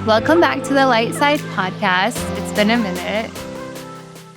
Welcome back to the Light Side Podcast. It's been a minute.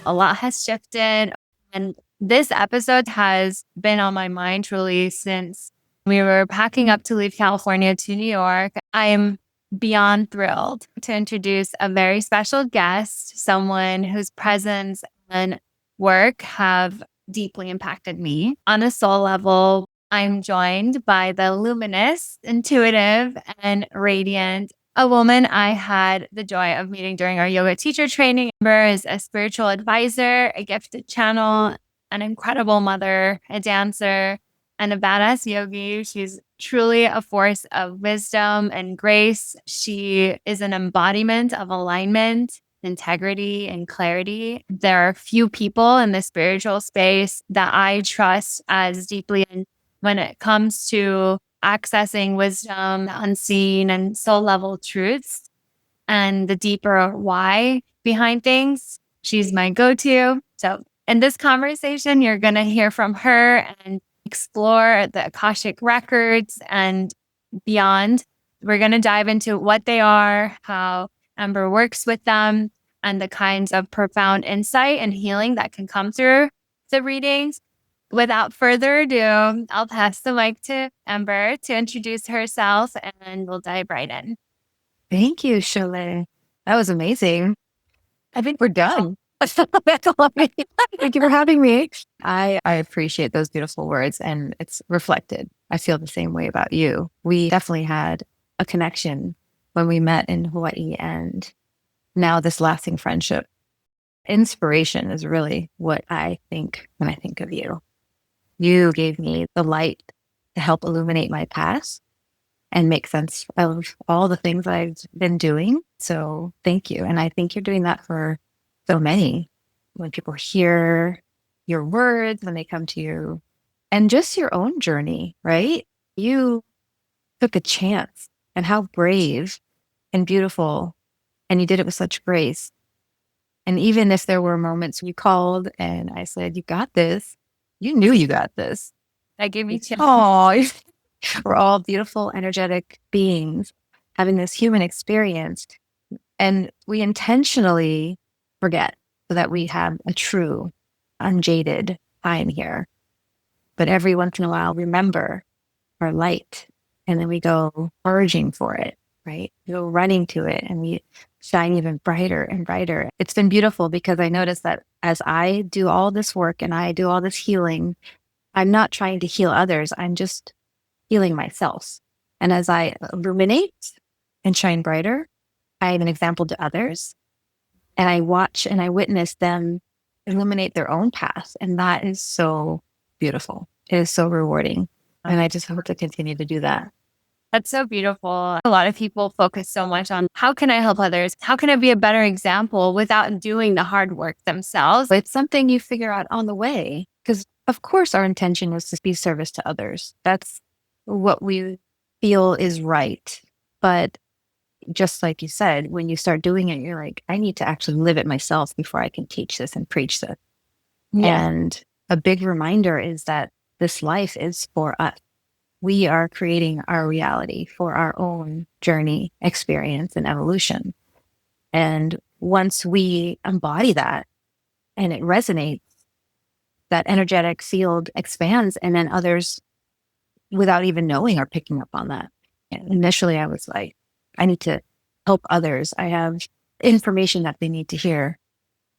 A lot has shifted. And this episode has been on my mind truly since we were packing up to leave California to New York. I am beyond thrilled to introduce a very special guest, someone whose presence and work have deeply impacted me. On a soul level, I'm joined by the luminous, intuitive, and radiant, a woman I had the joy of meeting during our yoga teacher training. Ember is a spiritual advisor, a gifted channel, an incredible mother, a dancer, and a badass yogi. She's truly a force of wisdom and grace. She is an embodiment of alignment, integrity, and clarity. There are few people in the spiritual space that I trust as deeply when it comes to accessing wisdom, the unseen, and soul level truths, and the deeper why behind things. She's my go-to. So in this conversation, you're going to hear from her and explore the Akashic Records and beyond. We're going to dive into what they are, how Ember works with them, and the kinds of profound insight and healing that can come through the readings. Without further ado, I'll pass the mic to Ember to introduce herself, and we'll dive right in. Thank you, Chalet. That was amazing. I think we're done. That's all. Thank you for having me. I appreciate those beautiful words, and it's reflected. I feel the same way about you. We definitely had a connection when we met in Hawaii, and now this lasting friendship. Inspiration is really what I think when I think of you. You gave me the light to help illuminate my past and make sense of all the things I've been doing. So thank you. And I think you're doing that for so many. When people hear your words, when they come to you, and just your own journey, right? You took a chance, and how brave and beautiful. And you did it with such grace. And even if there were moments you called and I said, you got this, you knew you got this. That gave me chills. Oh, we're all beautiful, energetic beings having this human experience. And we intentionally forget so that we have a true, unjaded time here. But every once in a while, remember our light. And then we go foraging for it, right? We go running to it and we shine even brighter and brighter. It's been beautiful because I noticed that as I do all this work and I do all this healing, I'm not trying to heal others. I'm just healing myself. And as I illuminate and shine brighter, I am an example to others. And I watch and I witness them illuminate their own path. And that is so beautiful. It is so rewarding. And I just hope to continue to do that. That's so beautiful. A lot of people focus so much on how can I help others? How can I be a better example without doing the hard work themselves? It's something you figure out on the way, because of course our intention was to be service to others. That's what we feel is right. But just like you said, when you start doing it, you're like, I need to actually live it myself before I can teach this and preach this. Yeah. And a big reminder is that this life is for us. We are creating our reality for our own journey, experience, and evolution. And once we embody that and it resonates, that energetic field expands, and then others, without even knowing, are picking up on that. And initially, I was like, I need to help others. I have information that they need to hear.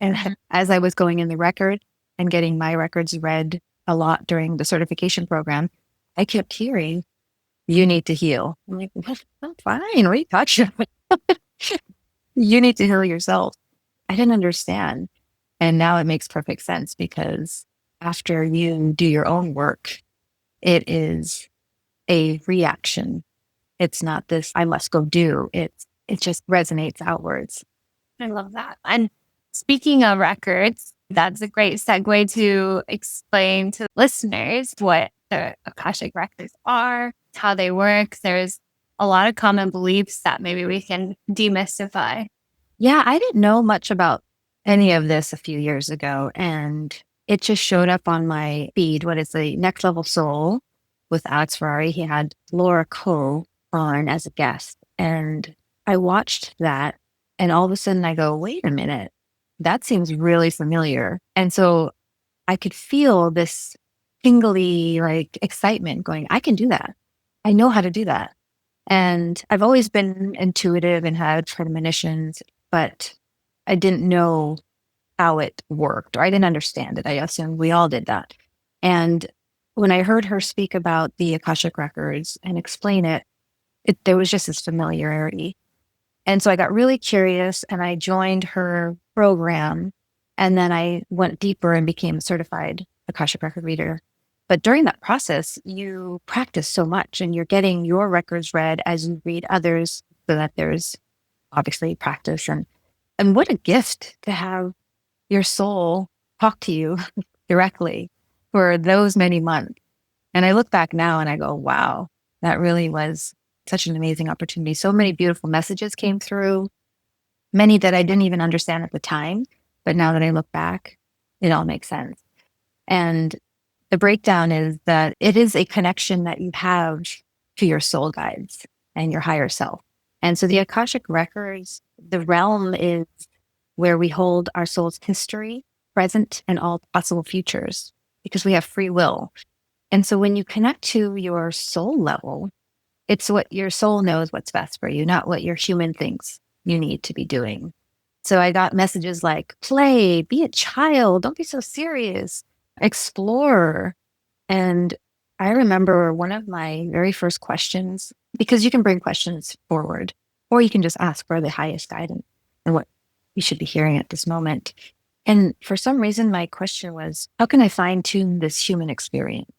And as I was going in the record and getting my records read a lot during the certification program, I kept hearing, you need to heal. I'm like, I'm fine. What are you talking about? You need to heal yourself. I didn't understand. And now it makes perfect sense, because after you do your own work, it is a reaction. It's not this, I must go do. It just resonates outwards. I love that. And speaking of records, that's a great segue to explain to listeners what the Akashic Records are, how they work. There's a lot of common beliefs that maybe we can demystify. Yeah, I didn't know much about any of this a few years ago, and it just showed up on my feed. What is the Next Level Soul with Alex Ferrari? He had Laura Coe on as a guest, and I watched that, and all of a sudden I go, wait a minute, that seems really familiar. And so I could feel this tingly like excitement going, I can do that. I know how to do that. And I've always been intuitive and had premonitions, but I didn't know how it worked, or I didn't understand it. I assumed we all did that. And when I heard her speak about the Akashic Records and explain it, there was just this familiarity. And so I got really curious and I joined her program. And then I went deeper and became a certified Akashic Record Reader. But during that process, you practice so much and you're getting your records read as you read others so that there's obviously practice. And what a gift to have your soul talk to you directly for those many months. And I look back now and I go, wow, that really was such an amazing opportunity. So many beautiful messages came through, many that I didn't even understand at the time. But now that I look back, it all makes sense. And the breakdown is that it is a connection that you have to your soul guides and your higher self. And so the Akashic Records, the realm is where we hold our soul's history, present, and all possible futures because we have free will. And so when you connect to your soul level, it's what your soul knows what's best for you, not what your human thinks you need to be doing. So I got messages like, play, be a child, don't be so serious, explore. And I remember one of my very first questions, because you can bring questions forward, or you can just ask for the highest guidance and what you should be hearing at this moment. And for some reason, my question was, how can I fine tune this human experience?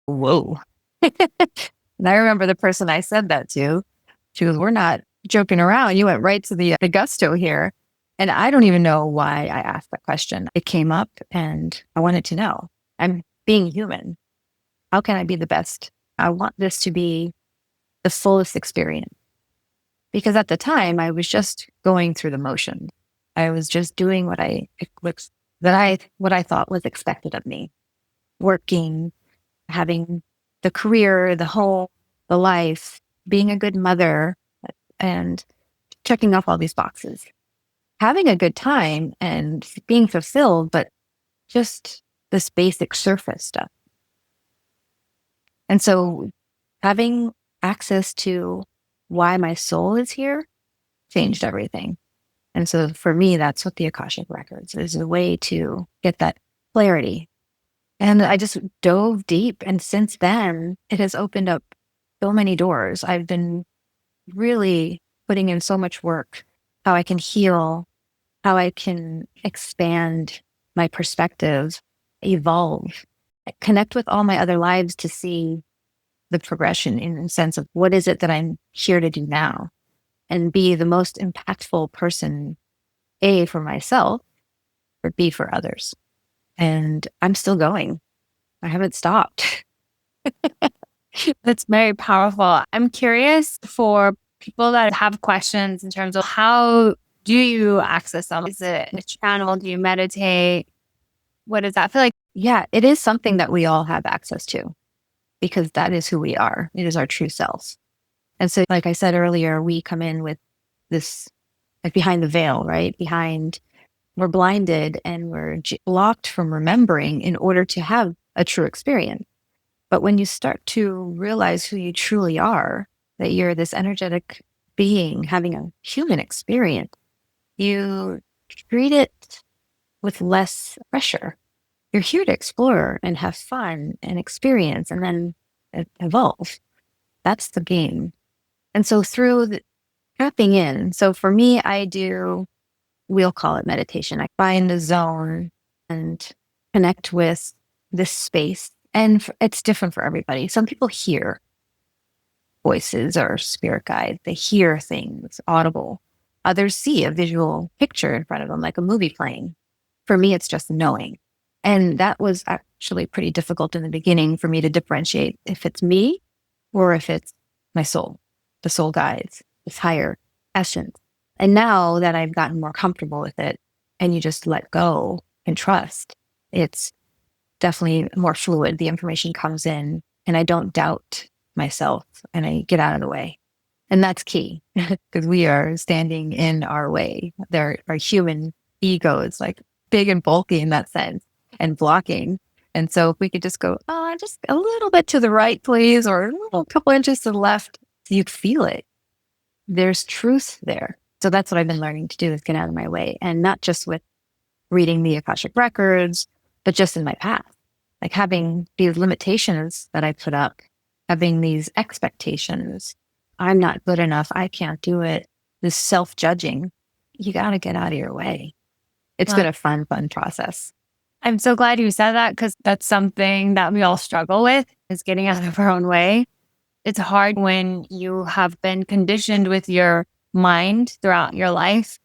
Whoa. And I remember the person I said that to, she goes, we're not joking around. You went right to the gusto here. And I don't even know why I asked that question. It came up and I wanted to know. I'm being human. How can I be the best? I want this to be the fullest experience. Because at the time, I was just going through the motions. I was just doing what I thought was expected of me. Working, having the career, the home, the life, being a good mother, and checking off all these boxes. Having a good time and being fulfilled, but just this basic surface stuff. And so having access to why my soul is here changed everything. And so for me, that's what the Akashic Records is, a way to get that clarity. And I just dove deep. And since then, it has opened up so many doors. I've been really putting in so much work, how I can heal, how I can expand my perspective, evolve, connect with all my other lives to see the progression in the sense of what is it that I'm here to do now and be the most impactful person, A, for myself, or B, for others. And I'm still going. I haven't stopped. That's very powerful. I'm curious for people that have questions in terms of how do you access them? Is it a channel? Do you meditate? What does that feel like? Yeah, it is something that we all have access to because that is who we are. It is our true selves. And so, like I said earlier, we come in with this, like behind the veil, right? We're blinded and we're blocked from remembering in order to have a true experience. But when you start to realize who you truly are, that you're this energetic being having a human experience, you treat it with less pressure. You're here to explore and have fun and experience and then evolve. That's the game. And so through tapping in, so for me, we'll call it meditation. I find a zone and connect with this space. And it's different for everybody. Some people hear voices or spirit guides. They hear things audible. Others see a visual picture in front of them, like a movie playing. For me, it's just knowing. And that was actually pretty difficult in the beginning for me to differentiate if it's me or if it's my soul, the soul guides, this higher essence. And now that I've gotten more comfortable with it and you just let go and trust, it's definitely more fluid. The information comes in and I don't doubt myself and I get out of the way. And that's key because we are standing in our way. Our human ego is like big and bulky in that sense and blocking. And so if we could just go, just a little bit to the right, please, or a little couple inches to the left, so you feel it. There's truth there. So that's what I've been learning to do, is get out of my way. And not just with reading the Akashic Records, but just in my path, like having these limitations that I put up, having these expectations. I'm not good enough. I can't do it. This self-judging, you got to get out of your way. It's been a fun process. I'm so glad you said that, because that's something that we all struggle with, is getting out of our own way. It's hard when you have been conditioned with your mind throughout your life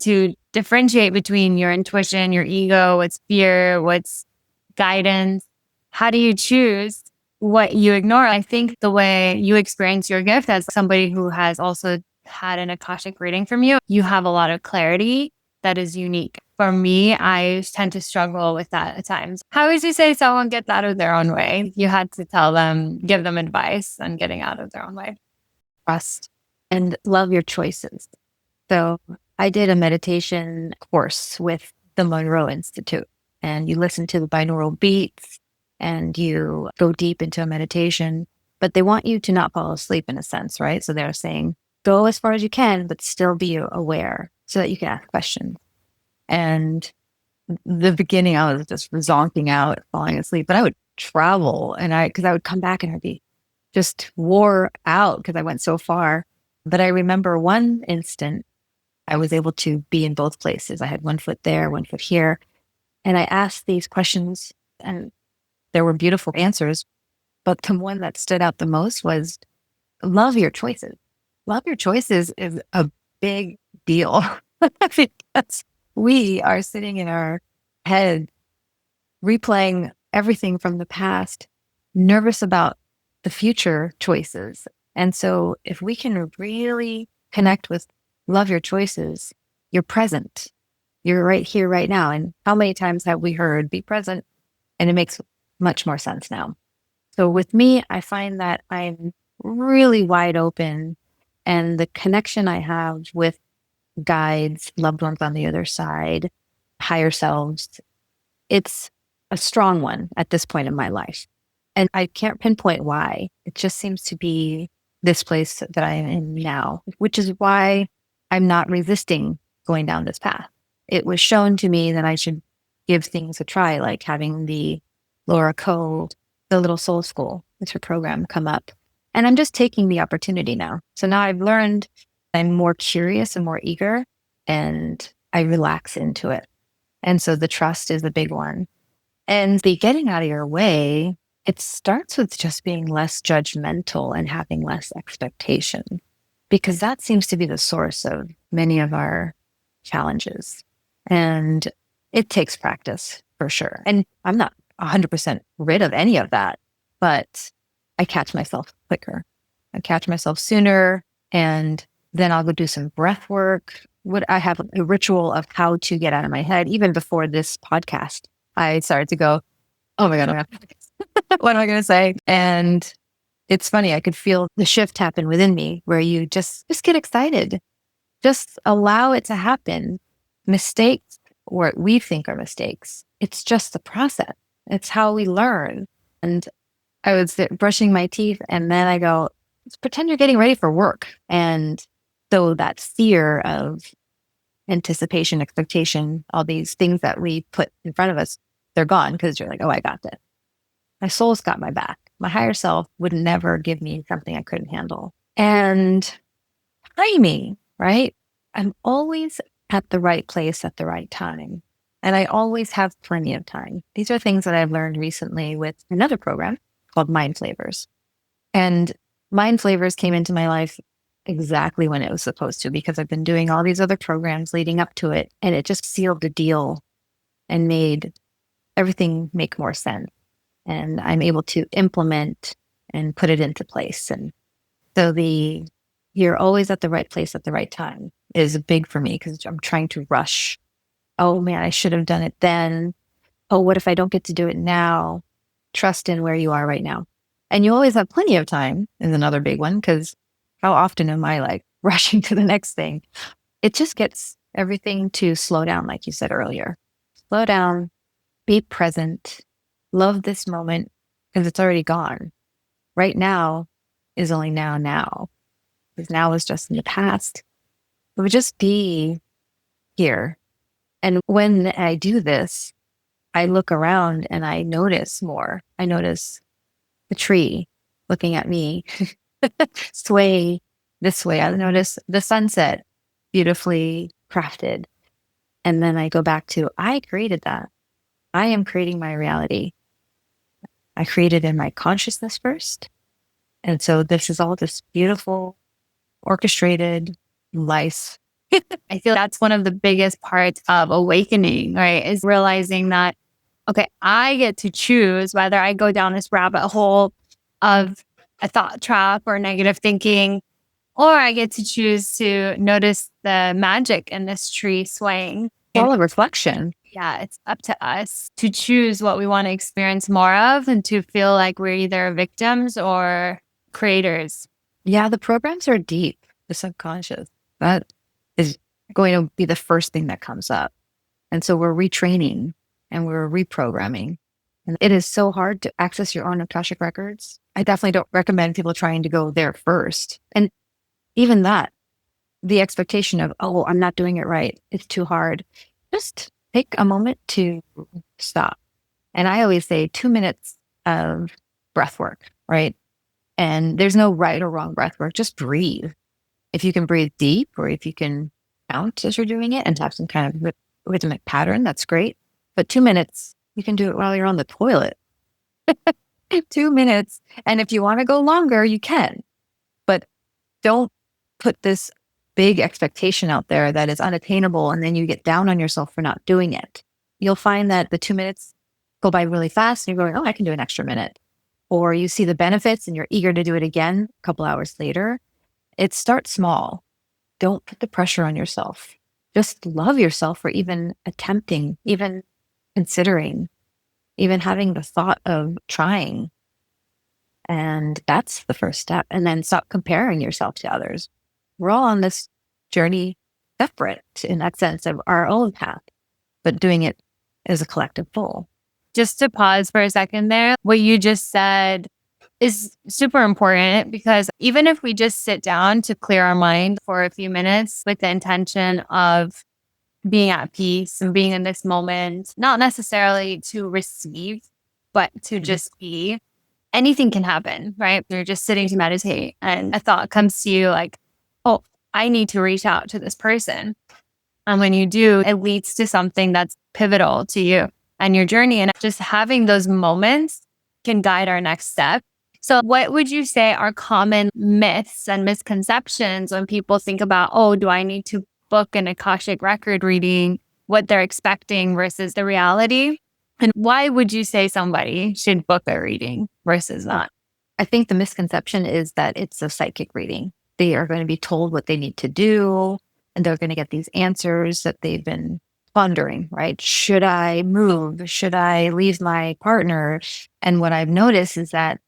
to differentiate between your intuition, your ego, what's fear, what's guidance. How do you choose what you ignore? I think the way you experience your gift, as somebody who has also had an Akashic reading from you, you have a lot of clarity that is unique. For me, I tend to struggle with that at times. How would you say someone gets out of their own way? You had to tell them, give them advice on getting out of their own way. Trust and love your choices. So I did a meditation course with the Monroe Institute, and you listen to the binaural beats and you go deep into a meditation, but they want you to not fall asleep in a sense, right? So they're saying, go as far as you can, but still be aware so that you can ask questions. And the beginning, I was just zonking out, falling asleep, but I would travel because I would come back and I'd be just wore out because I went so far. But I remember one instant I was able to be in both places. I had one foot there, one foot here. And I asked these questions and there were beautiful answers. But the one that stood out the most was love your choices. Love your choices is a big deal because we are sitting in our head replaying everything from the past, nervous about the future choices. And so if we can really connect with love your choices, you're present. You're right here, right now. And how many times have we heard be present? And it makes much more sense now. So with me, I find that I'm really wide open, and the connection I have with guides, loved ones on the other side, higher selves, it's a strong one at this point in my life. And I can't pinpoint why. It just seems to be this place that I am in now, which is why I'm not resisting going down this path. It was shown to me that I should give things a try, like having the Laura Cole, the Little Soul School, it's her program, come up. And I'm just taking the opportunity now. So now I've learned, I'm more curious and more eager, and I relax into it. And so the trust is the big one. And the getting out of your way, it starts with just being less judgmental and having less expectation, because that seems to be the source of many of our challenges. And it takes practice for sure. And I'm not 100% rid of any of that, but I catch myself quicker. I catch myself sooner, and then I'll go do some breath work. I have a ritual of how to get out of my head. Even before this podcast, I started to go, oh my God, what am I going to say? And it's funny, I could feel the shift happen within me where you just get excited. Just allow it to happen. Mistakes, or what we think are mistakes, it's just the process. It's how we learn. And I was brushing my teeth, and then I go, let's pretend you're getting ready for work. And so that fear of anticipation, expectation, all these things that we put in front of us, they're gone because you're like, oh, I got this. My soul's got my back. My higher self would never give me something I couldn't handle. And timing, right? I'm always at the right place at the right time. And I always have plenty of time. These are things that I've learned recently with another program called Mind Flavors. And Mind Flavors came into my life exactly when it was supposed to, because I've been doing all these other programs leading up to it. And it just sealed the deal and made everything make more sense. And I'm able to implement and put it into place. And so you're always at the right place at the right time is big for me, because I'm trying to rush. Oh man, I should have done it then. Oh, what if I don't get to do it now? Trust in where you are right now. And you always have plenty of time is another big one, because if how often am I like rushing to the next thing? It just gets everything to slow down, like you said earlier. Slow down, be present, love this moment because it's already gone. Right now is only now, because now is just in the past. It would just be here. And when I do this, I look around and I notice more. I notice the tree looking at me sway this way. I notice the sunset beautifully crafted. And then I go back to, I created that. I am creating my reality. I created in my consciousness first. And so this is all this beautiful, orchestrated life. I feel that's one of the biggest parts of awakening, right? Is realizing that, okay, I get to choose whether I go down this rabbit hole of a thought trap or negative thinking, or I get to choose to notice the magic in this tree swaying. It's all a reflection. Yeah, it's up to us to choose what we want to experience more of and to feel like we're either victims or creators. Yeah, the programs are deep, the subconscious. That is going to be the first thing that comes up. And so we're retraining and we're reprogramming. And it is so hard to access your own Akashic records. I definitely don't recommend people trying to go there first. And even that, the expectation of, oh, I'm not doing it right. It's too hard. Just take a moment to stop. And I always say 2 minutes of breath work, right? And there's no right or wrong breath work. Just breathe. If you can breathe deep or if you can count as you're doing it and have some kind of rhythmic pattern, that's great. But 2 minutes, you can do it while you're on the toilet. 2 minutes. And if you want to go longer, you can. But don't put this big expectation out there that is unattainable and then you get down on yourself for not doing it. You'll find that the 2 minutes go by really fast and you're going, oh, I can do an extra minute. Or you see the benefits and you're eager to do it again a couple hours later. It starts small. Don't put the pressure on yourself. Just love yourself for even attempting, even considering, even having the thought of trying. And that's the first step. And then stop comparing yourself to others. We're all on this journey separate in that sense of our own path, but doing it as a collective whole. Just to pause for a second there, what you just said is super important because even if we just sit down to clear our mind for a few minutes with the intention of being at peace and being in this moment, not necessarily to receive, but to just be, anything can happen, right? You're just sitting to meditate and a thought comes to you like, oh, I need to reach out to this person. And when you do, it leads to something that's pivotal to you and your journey. And just having those moments can guide our next step. So what would you say are common myths and misconceptions when people think about, oh, do I need to book an Akashic record reading, what they're expecting versus the reality? And why would you say somebody should book a reading versus not? I think the misconception is that it's a psychic reading. They are going to be told what they need to do, and they're going to get these answers that they've been pondering, right? Should I move? Should I leave my partner? And what I've noticed is that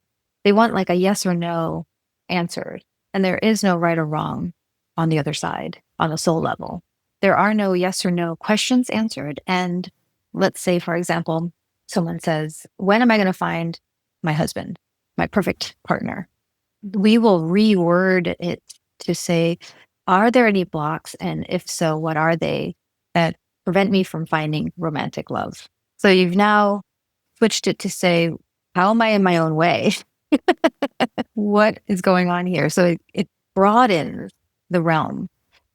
they want like a yes or no answered. And there is no right or wrong on the other side, on the soul level. There are no yes or no questions answered. And let's say, for example, someone says, when am I going to find my husband, my perfect partner? We will reword it to say, are there any blocks? And if so, what are they that prevent me from finding romantic love? So you've now switched it to say, how am I in my own way? What is going on here? So it broadens the realm.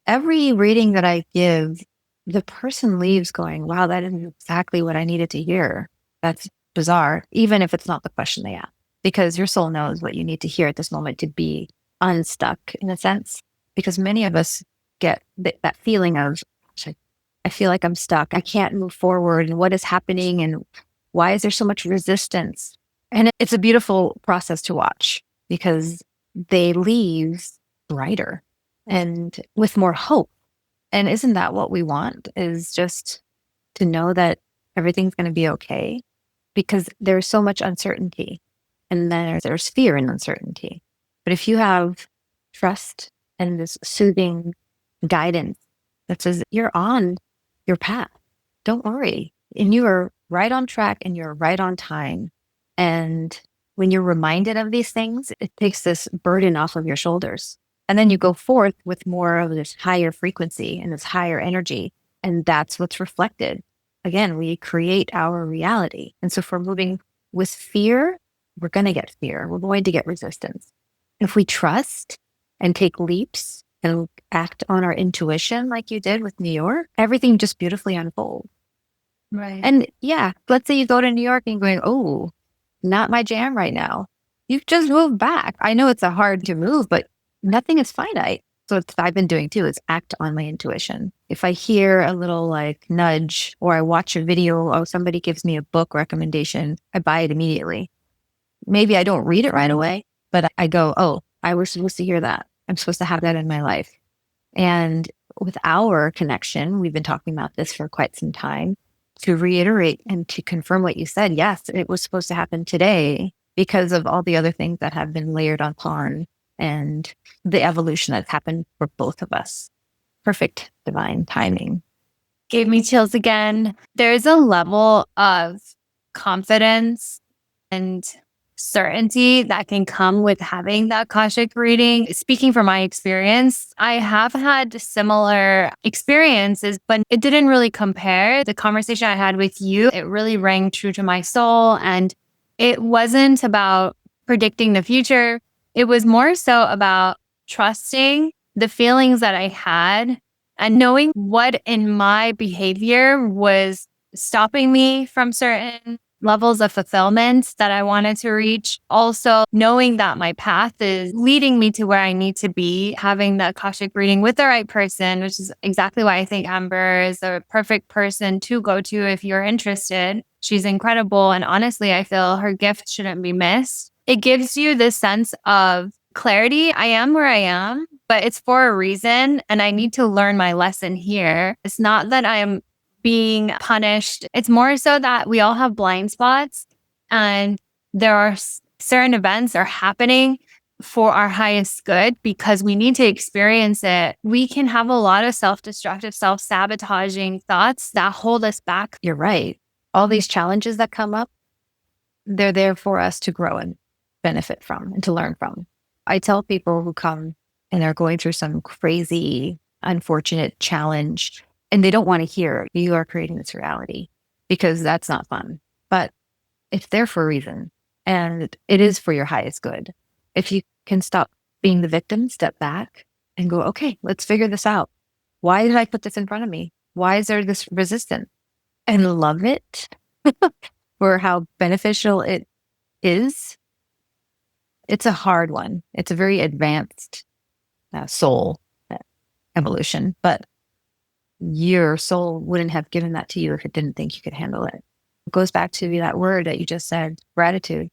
Every reading that I give, the person leaves going, wow, that is exactly what I needed to hear. That's bizarre, even if it's not the question they ask, because your soul knows what you need to hear at this moment to be unstuck in a sense. Because many of us get that feeling of, I feel like I'm stuck. I can't move forward. And what is happening? And why is there so much resistance? And it's a beautiful process to watch because they leave brighter and with more hope. And isn't that what we want, is just to know that everything's going to be okay? Because there's so much uncertainty and then there's fear and uncertainty. But if you have trust and this soothing guidance that says you're on your path. Don't worry. And you are right on track and you're right on time. And when you're reminded of these things, it takes this burden off of your shoulders. And then you go forth with more of this higher frequency and this higher energy. And that's what's reflected. Again, we create our reality. And so if we're moving with fear, we're going to get fear. We're going to get resistance. If we trust and take leaps and act on our intuition like you did with New York, everything just beautifully unfolds. Right. And yeah, let's say you go to New York and you're going, oh, not my jam right now. You've just moved back. I know it's a hard to move, but nothing is finite. So what I've been doing too is act on my intuition. If I hear a little like nudge or I watch a video or somebody gives me a book recommendation, I buy it immediately. Maybe I don't read it right away, but I go, oh, I was supposed to hear that. I'm supposed to have that in my life. And with our connection, we've been talking about this for quite some time. To reiterate and to confirm what you said, yes, it was supposed to happen today because of all the other things that have been layered upon and the evolution that's happened for both of us. Perfect divine timing. Gave me chills again. There's a level of confidence and certainty that can come with having that Akashic reading. Speaking from my experience, I have had similar experiences, but it didn't really compare. The conversation I had with you, it really rang true to my soul. And it wasn't about predicting the future. It was more so about trusting the feelings that I had and knowing what in my behavior was stopping me from certain levels of fulfillment that I wanted to reach. Also, knowing that my path is leading me to where I need to be, having the Akashic reading with the right person, which is exactly why I think Ember is the perfect person to go to if you're interested. She's incredible. And honestly, I feel her gift shouldn't be missed. It gives you this sense of clarity. I am where I am, but it's for a reason. And I need to learn my lesson here. It's not that I am being punished. It's more so that we all have blind spots and there are certain events are happening for our highest good because we need to experience it. We can have a lot of self-destructive, self-sabotaging thoughts that hold us back. You're right. All these challenges that come up, they're there for us to grow and benefit from and to learn from. I tell people who come and are going through some crazy, unfortunate challenge, and they don't want to hear you are creating this reality because that's not fun. But it's there for a reason. And it is for your highest good. If you can stop being the victim, step back and go, okay, let's figure this out. Why did I put this in front of me? Why is there this resistance? And love it for how beneficial it is. It's a hard one. It's a very advanced soul evolution, but your soul wouldn't have given that to you if it didn't think you could handle it. It goes back to that word that you just said, gratitude.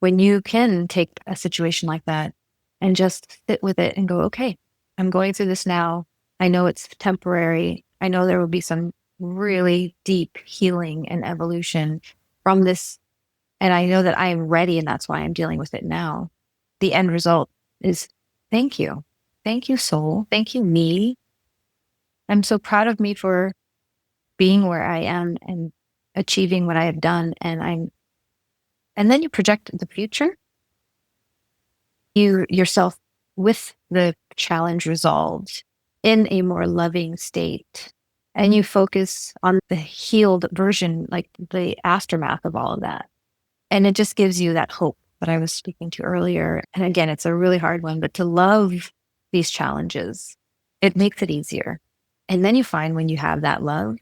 When you can take a situation like that and just sit with it and go, okay, I'm going through this now. I know it's temporary. I know there will be some really deep healing and evolution from this. And I know that I am ready and that's why I'm dealing with it now. The end result is thank you. Thank you, soul. Thank you, me. I'm so proud of me for being where I am and achieving what I have done. And then you project the future. You yourself with the challenge resolved in a more loving state. And you focus on the healed version, like the aftermath of all of that. And it just gives you that hope that I was speaking to earlier. And again, it's a really hard one, but to love these challenges, it makes it easier. And then you find when you have that love,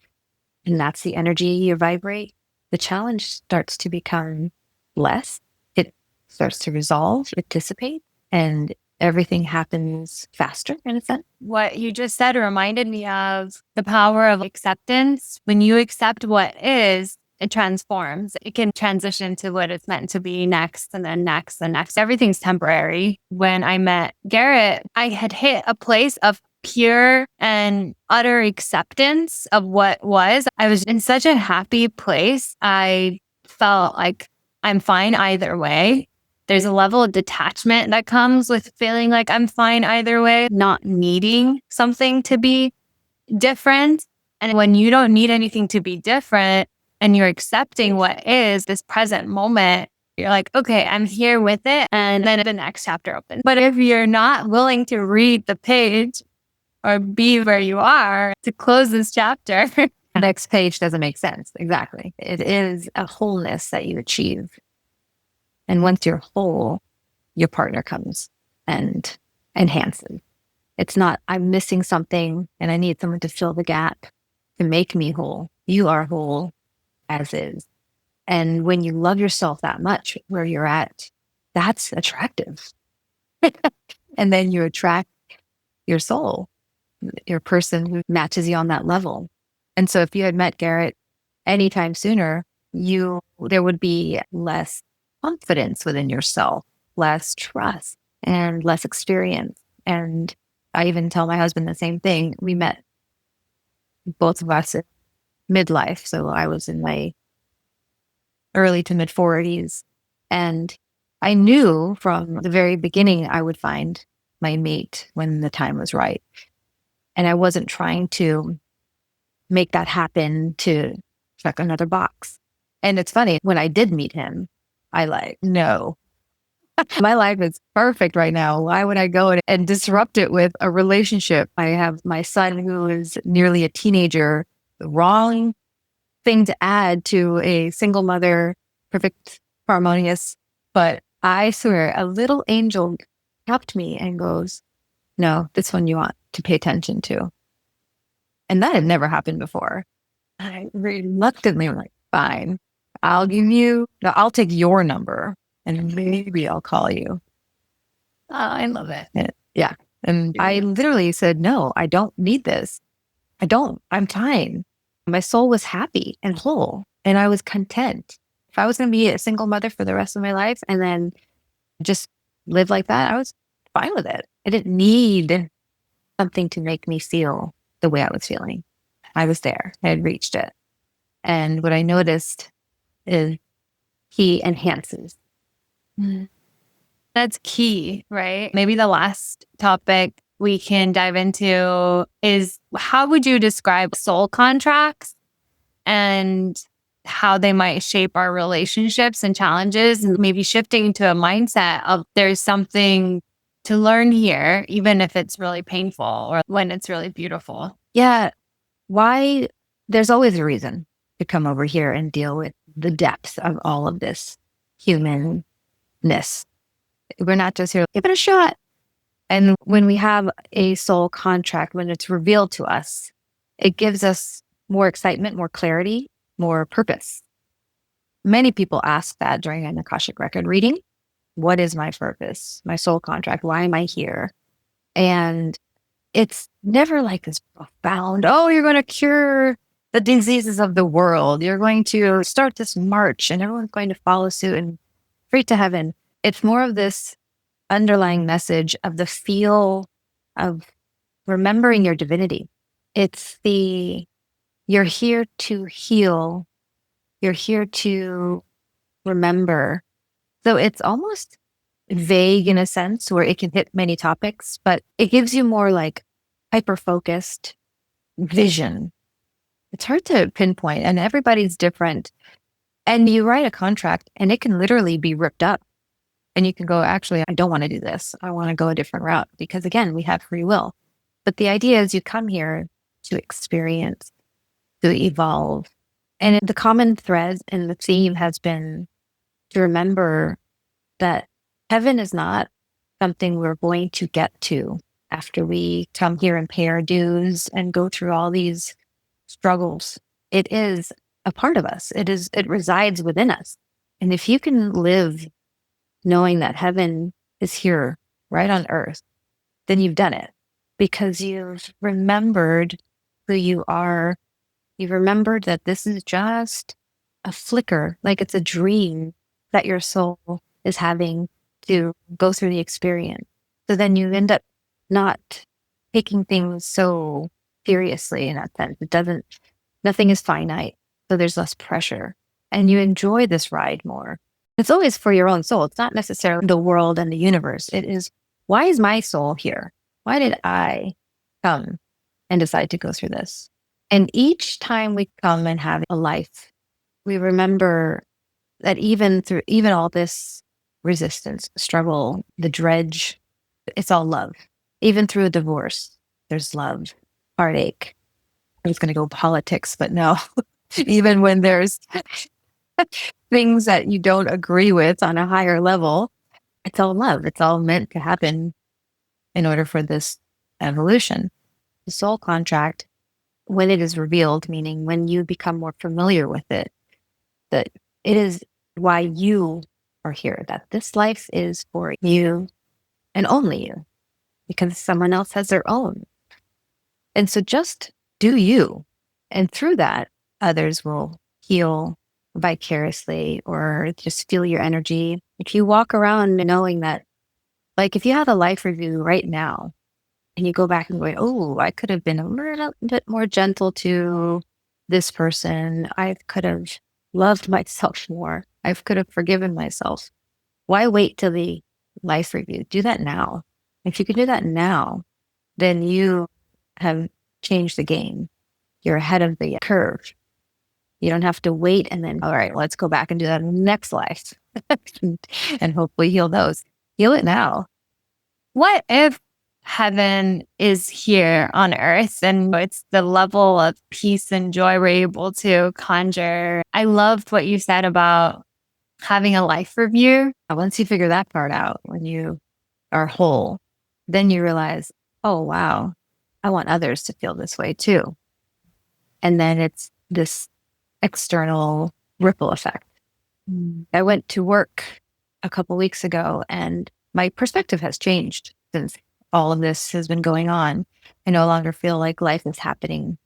and that's the energy you vibrate, the challenge starts to become less. It starts to resolve, it dissipates, and everything happens faster in a sense. What you just said reminded me of the power of acceptance. When you accept what is, it transforms. It can transition to what it's meant to be next and then next and next. Everything's temporary. When I met Garrett, I had hit a place of pure and utter acceptance of what was. I was in such a happy place. I felt like I'm fine either way. there's a level of detachment that comes with feeling like I'm fine either way, not needing something to be different. And when you don't need anything to be different and you're accepting what is this present moment, you're like, okay, I'm here with it. And then the next chapter opens. But if you're not willing to read the page or be where you are to close this chapter, the next page doesn't make sense. Exactly. It is a wholeness that you achieve. And once you're whole, your partner comes and enhances. It's not, I'm missing something and I need someone to fill the gap to make me whole. You are whole as is. And when you love yourself that much where you're at, that's attractive. And then you attract your soul, your person who matches you on that level. And so if you had met Garrett anytime sooner, there would be less confidence within yourself, less trust, and less experience. And I even tell my husband the same thing. We met, both of us, in midlife. So I was in my early to mid 40s. And I knew from the very beginning I would find my mate when the time was right. And I wasn't trying to make that happen to check another box. And it's funny, when I did meet him, no, my life is perfect right now. Why would I go and disrupt it with a relationship? I have my son who is nearly a teenager. The wrong thing to add to a single mother, perfect, harmonious. But I swear, a little angel helped me and goes, no, this one you want to pay attention to. And that had never happened before. I reluctantly was like, fine, I'll take your number and maybe I'll call you. oh, I love it. Yeah. And I literally said, no, I don't need this. I'm fine. My soul was happy and whole and I was content. If I was going to be a single mother for the rest of my life and then just live like that, I was fine with it. I didn't need something to make me feel the way I was feeling. I was there. I had reached it. And what I noticed is he enhances. That's key, right? Maybe the last topic we can dive into is, how would you describe soul contracts and how they might shape our relationships and challenges, and maybe shifting to a mindset of there's something to learn here, even if it's really painful or when it's really beautiful. Yeah. Why? There's always a reason to come over here and deal with the depths of all of this humanness. We're not just here, give it a shot. And when we have a soul contract, when it's revealed to us, it gives us more excitement, more clarity, more purpose. Many people ask that during an Akashic record reading. What is my purpose? My soul contract? Why am I here? And it's never like this profound, oh, you're going to cure the diseases of the world. You're going to start this march and everyone's going to follow suit and straight to heaven. It's more of this underlying message of the feel of remembering your divinity. It's you're here to heal. You're here to remember. So it's almost vague in a sense where it can hit many topics, but it gives you more like hyper-focused vision. It's hard to pinpoint and everybody's different. And you write a contract and it can literally be ripped up. And you can go, actually, I don't want to do this. I want to go a different route because, again, we have free will. But the idea is you come here to experience, to evolve. And the common thread and the theme has been to remember that heaven is not something we're going to get to after we come here and pay our dues and go through all these struggles. It is a part of us. It resides within us. And if you can live knowing that heaven is here right on earth, then you've done it because you've remembered who you are. You've remembered that this is just a flicker, like it's a dream that your soul is having to go through the experience. So then you end up not taking things so seriously in that sense. Nothing is finite. So there's less pressure and you enjoy this ride more. It's always for your own soul. It's not necessarily the world and the universe. It is, why is my soul here? Why did I come and decide to go through this? And each time we come and have a life, we remember that even through all this resistance, struggle, the dredge, it's all love. Even through a divorce, there's love, heartache. I was going to go politics, but no. Even when there's things that you don't agree with on a higher level, it's all love. It's all meant to happen in order for this evolution. The soul contract, when it is revealed, meaning when you become more familiar with it, that it is why you are here, that this life is for you and only you, because someone else has their own. And so just do you. And through that, others will heal vicariously or just feel your energy. If you walk around knowing that, like if you have a life review right now and you go back and go, oh, I could have been a little bit more gentle to this person. I could have loved myself more. I could have forgiven myself. Why wait till the life review? Do that now. If you can do that now, then you have changed the game. You're ahead of the curve. You don't have to wait and then, all right, let's go back and do that in the next life and hopefully heal those. Heal it now. What if heaven is here on earth and it's the level of peace and joy we're able to conjure? I loved what you said about having a life review. Once you figure that part out, when you are whole, then you realize, oh, wow, I want others to feel this way too. And then it's this external ripple effect. I went to work a couple weeks ago and my perspective has changed since all of this has been going on. I no longer feel like life is happening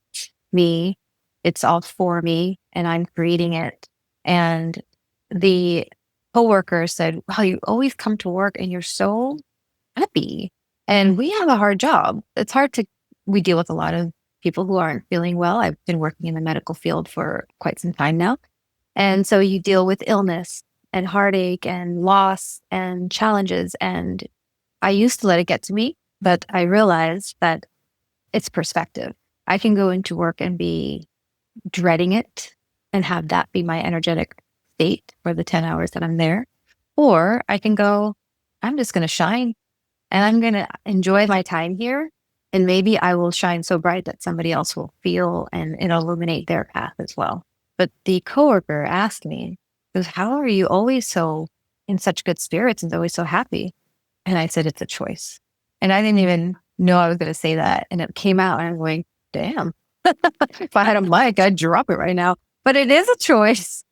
me. It's all for me and I'm creating it. And the coworker said, wow, you always come to work and you're so happy. And we have a hard job. It's hard to, we deal with a lot of people who aren't feeling well. I've been working in the medical field for quite some time now. And so you deal with illness and heartache and loss and challenges. And I used to let it get to me, but I realized that it's perspective. I can go into work and be dreading it and have that be my energetic state for the 10 hours that I'm there. Or I can go, I'm just going to shine and I'm going to enjoy my time here. And maybe I will shine so bright that somebody else will feel and it'll illuminate their path as well. But the coworker asked me, goes, how are you always so in such good spirits and always so happy? And I said, it's a choice. And I didn't even know I was going to say that. And it came out and I'm going, damn, if I had a mic, I'd drop it right now. But it is a choice.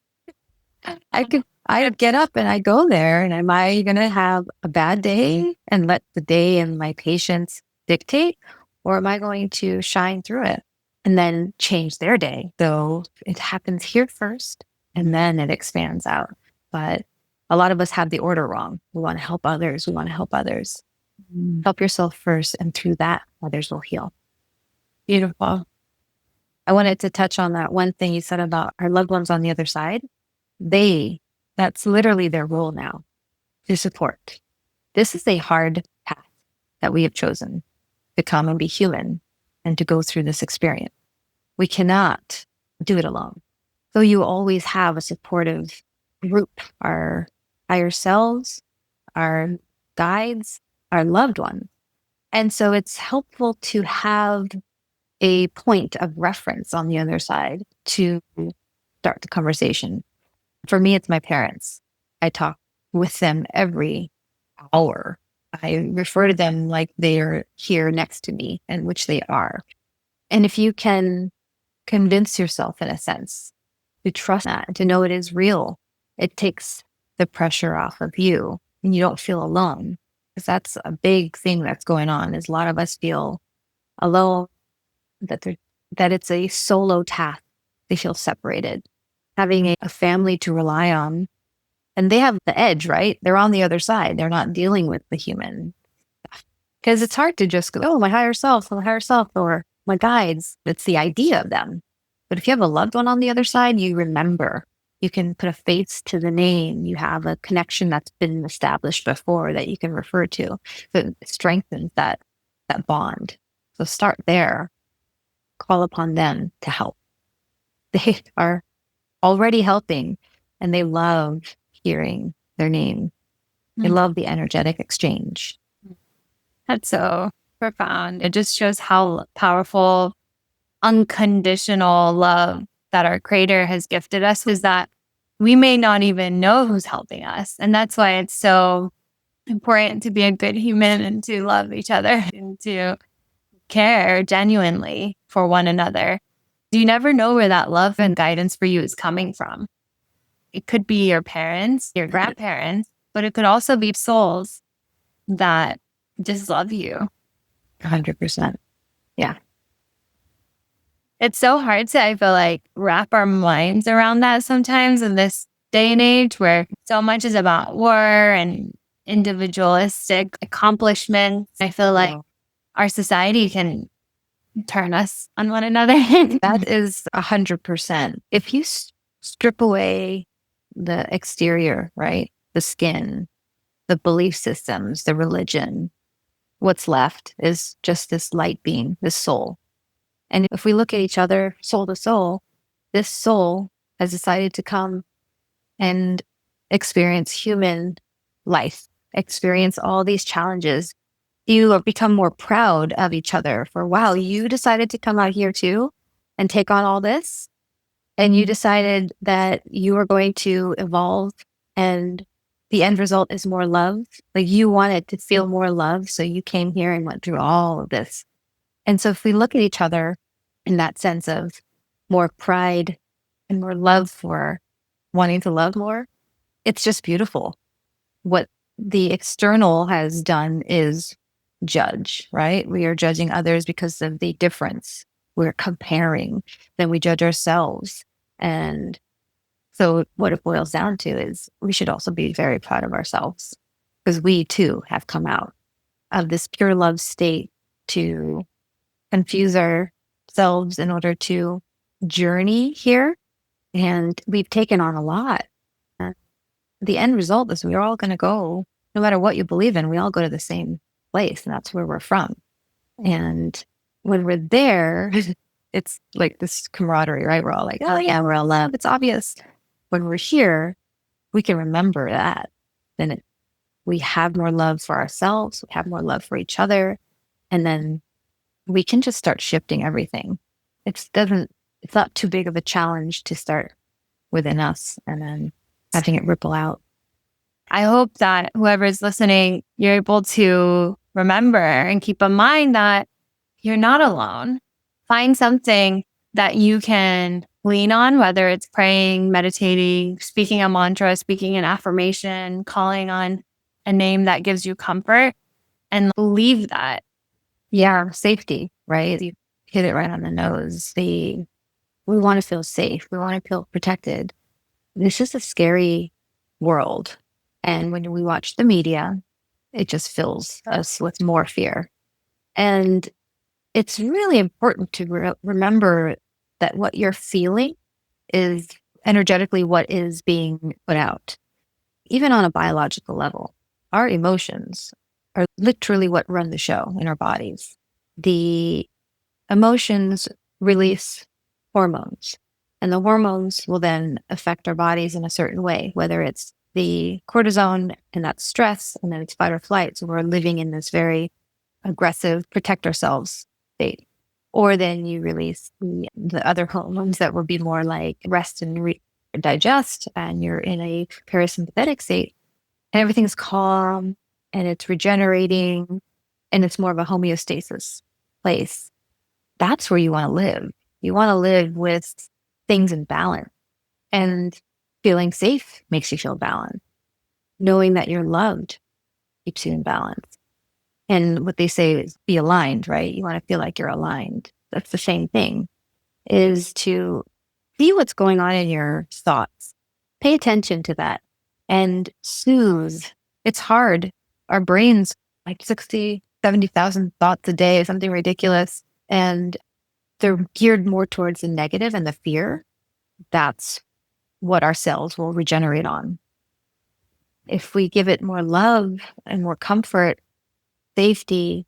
I'd get up and I go there. And am I going to have a bad day and let the day and my patience dictate? Or am I going to shine through it and then change their day? So it happens here first and then it expands out. But a lot of us have the order wrong. We want to help others. We want to help others. Help yourself first. And through that, others will heal. Beautiful. I wanted to touch on that one thing you said about our loved ones on the other side. That's literally their role now, to support. This is a hard path that we have chosen to come and be human and to go through this experience. We cannot do it alone. So you always have a supportive group, our higher selves, our guides, our loved ones. And so it's helpful to have a point of reference on the other side to start the conversation. For me, it's my parents. I talk with them every hour. I refer to them like they're here next to me, and which they are. And if you can convince yourself, in a sense, to trust that, to know it is real, it takes the pressure off of you and you don't feel alone. Because that's a big thing that's going on, is a lot of us feel alone, that it's a solo task. They feel separated. Having a family to rely on, and they have the edge, right? They're on the other side. They're not dealing with the human stuff. Because it's hard to just go, oh, my higher self, or my guides. It's the idea of them. But if you have a loved one on the other side, you remember You can put a face to the name. You have a connection that's been established before that you can refer to. So it strengthens that bond. So start there. Call upon them to help. They are already helping, and they love hearing their name. They love the energetic exchange. That's so profound. It just shows how powerful unconditional love that our Creator has gifted us is that we may not even know who's helping us. And that's why it's so important to be a good human and to love each other and to care genuinely for one another. You never know where that love and guidance for you is coming from. It could be your parents, your grandparents, but it could also be souls that just love you. 100%. Yeah. It's so hard to, I feel like, wrap our minds around that sometimes in this day and age where so much is about war and individualistic accomplishments. I feel like our society can turn us on one another. That is 100%. If you strip away the exterior, right? The skin, the belief systems, the religion, what's left is just this light being, this soul. And if we look at each other soul to soul, this soul has decided to come and experience human life, experience all these challenges. You become more proud of each other for, wow, you decided to come out here too and take on all this. And you decided that you are going to evolve and the end result is more love. Like you wanted to feel more love. So you came here and went through all of this. And so if we look at each other in that sense of more pride and more love for wanting to love more, it's just beautiful. What the external has done is judge, right? We are judging others because of the difference. We're comparing, then we judge ourselves. And so what it boils down to is we should also be very proud of ourselves because we too have come out of this pure love state to confuse ourselves in order to journey here. And we've taken on a lot. The end result is we're all going to go, no matter what you believe in, we all go to the same place, and that's where we're from. And when we're there, it's like this camaraderie, right? We're all like, oh yeah, we're all love. It's obvious. When we're here, we can remember that. Then we have more love for ourselves. We have more love for each other. And then we can just start shifting everything. It's not too big of a challenge to start within us and then having it ripple out. I hope that whoever's listening, you're able to remember and keep in mind that you're not alone. Find something that you can lean on, whether it's praying, meditating, speaking a mantra, speaking an affirmation, calling on a name that gives you comfort, and believe that. Yeah, safety, right? You hit it right on the nose. We want to feel safe. We want to feel protected. This is a scary world. And when we watch the media, it just fills us with more fear. And it's really important to remember that what you're feeling is energetically what is being put out. Even on a biological level, our emotions are literally what run the show in our bodies. The emotions release hormones, and the hormones will then affect our bodies in a certain way, whether it's the cortisone and that's stress, and then it's fight or flight. So we're living in this very aggressive, protect ourselves state. Or then you release the other hormones that will be more like rest and digest, and you're in a parasympathetic state, and everything's calm and it's regenerating and it's more of a homeostasis place. That's where you want to live. You want to live with things in balance, and feeling safe makes you feel balanced. Knowing that you're loved keeps you in balance. And what they say is be aligned, right? You want to feel like you're aligned. That's the same thing, is to see what's going on in your thoughts. Pay attention to that and soothe. It's hard. Our brains, like 60, 70,000 thoughts a day, something ridiculous. And they're geared more towards the negative and the fear. That's what our cells will regenerate on. If we give it more love and more comfort, safety,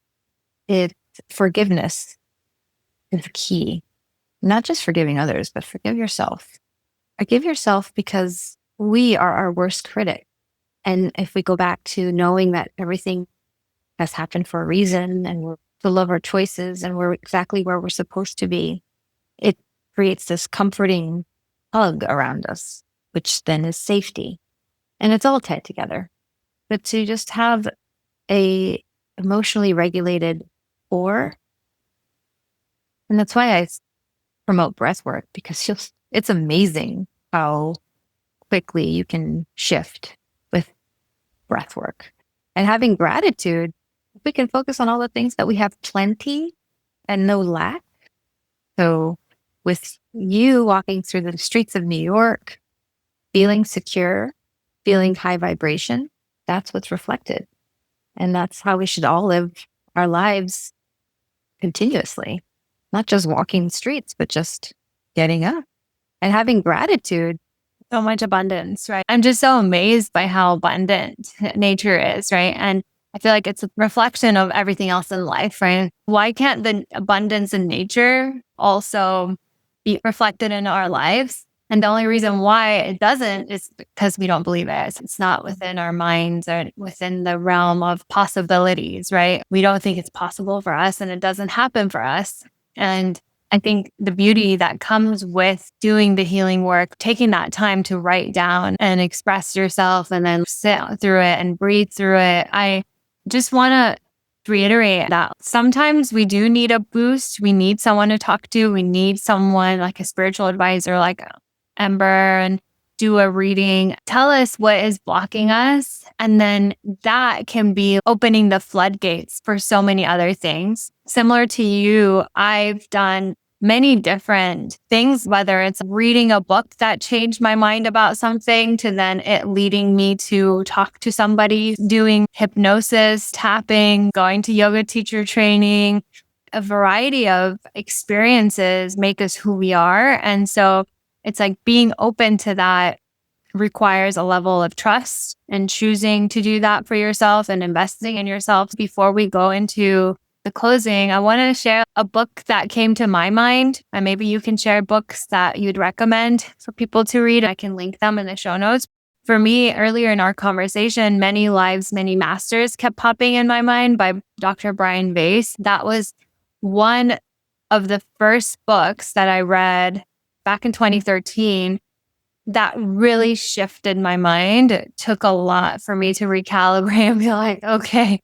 it's forgiveness is key. Not just forgiving others, but forgive yourself. Forgive yourself because we are our worst critic. And if we go back to knowing that everything has happened for a reason and we're full of our choices and we're exactly where we're supposed to be, it creates this comforting hug around us, which then is safety. And it's all tied together. But to just have a emotionally regulated core, and that's why I promote breathwork, because it's amazing how quickly you can shift with breathwork. And having gratitude, if we can focus on all the things that we have plenty and no lack. So with you walking through the streets of New York, feeling secure, feeling high vibration, that's what's reflected. And that's how we should all live our lives continuously, not just walking the streets, but just getting up and having gratitude. So much abundance, right? I'm just so amazed by how abundant nature is, right? And I feel like it's a reflection of everything else in life, right? Why can't the abundance in nature also be reflected in our lives? And the only reason why it doesn't is because we don't believe it. It's not within our minds or within the realm of possibilities, right? We don't think it's possible for us and it doesn't happen for us. And I think the beauty that comes with doing the healing work, taking that time to write down and express yourself and then sit through it and breathe through it. I just want to reiterate that sometimes we do need a boost. We need someone to talk to. We need someone like a spiritual advisor like Ember and do a reading. Tell us what is blocking us. And then that can be opening the floodgates for so many other things. Similar to you, I've done many different things, whether it's reading a book that changed my mind about something to then it leading me to talk to somebody, doing hypnosis, tapping, going to yoga teacher training. A variety of experiences make us who we are. And so it's like being open to that requires a level of trust and choosing to do that for yourself and investing in yourself. Before we go into the closing, I want to share a book that came to my mind, and maybe you can share books that you'd recommend for people to read. I can link them in the show notes. For me, earlier in our conversation, Many Lives, Many Masters kept popping in my mind by Dr. Brian Weiss. That was one of the first books that I read back in 2013 that really shifted my mind. It took a lot for me to recalibrate and be like, okay,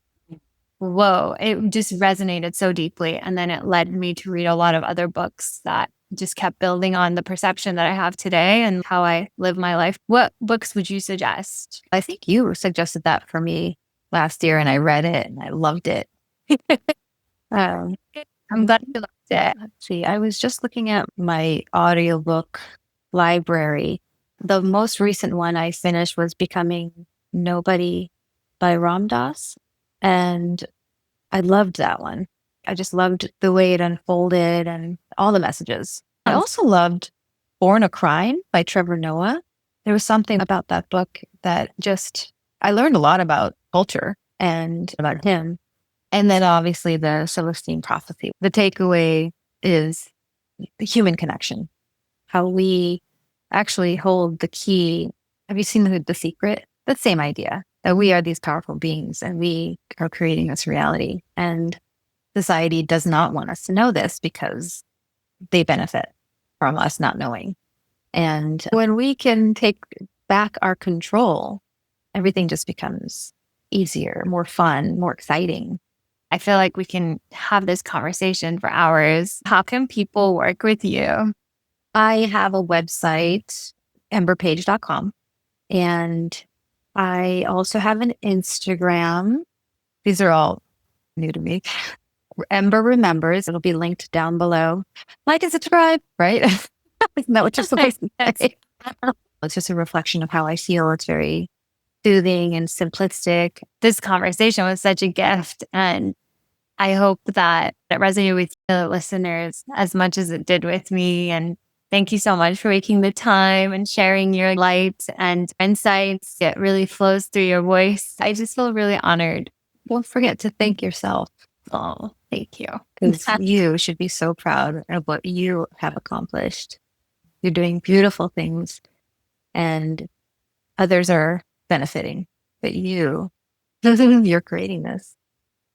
whoa, it just resonated so deeply. And then it led me to read a lot of other books that just kept building on the perception that I have today and how I live my life. What books would you suggest? I think you suggested that for me last year and I read it and I loved it. I'm glad you loved it. Let's see, I was just looking at my audiobook library. The most recent one I finished was Becoming Nobody by Ram Dass. And I loved that one. I just loved the way it unfolded and all the messages. I also loved Born a Crime by Trevor Noah. There was something about that book that just, I learned a lot about culture and about him. And then obviously the Celestine Prophecy. The takeaway is the human connection, how we actually hold the key. Have you seen The Secret? That same idea that we are these powerful beings and we are creating this reality. And society does not want us to know this because they benefit from us not knowing. And when we can take back our control, everything just becomes easier, more fun, more exciting. I feel like we can have this conversation for hours. How can people work with you? I have a website, emberpaige.com, and I also have an Instagram. These are all new to me. Ember Remembers. It'll be linked down below. Like and subscribe, right? Isn't that what you're supposed to say? It's just a reflection of how I feel. It's very soothing and simplistic. This conversation was such a gift, and I hope that it resonated with the listeners as much as it did with me. And Thank you so much for making the time and sharing your light and insights. It really flows through your voice. I just feel really honored. Don't forget to thank yourself, Oh, thank you. because you should be so proud of what you have accomplished. You're doing beautiful things and others are benefiting, but you're creating this.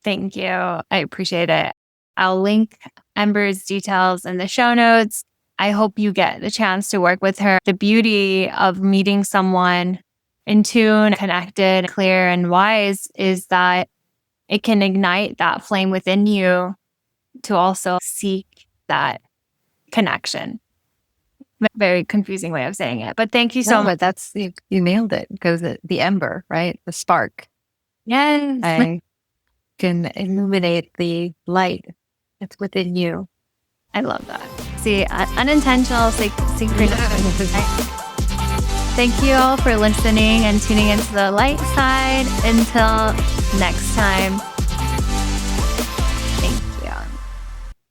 Thank you. I appreciate it. I'll link Ember's details in the show notes. I hope you get the chance to work with her. The beauty of meeting someone in tune, connected, clear, and wise is that it can ignite that flame within you to also seek that connection. Very confusing way of saying it, but thank you so much. But that's you nailed it, because the ember, right? The spark. Yes. I can illuminate the light that's within you. I love that. See, unintentional synchronicity. Thank you all for listening and tuning into the light side. Until next time.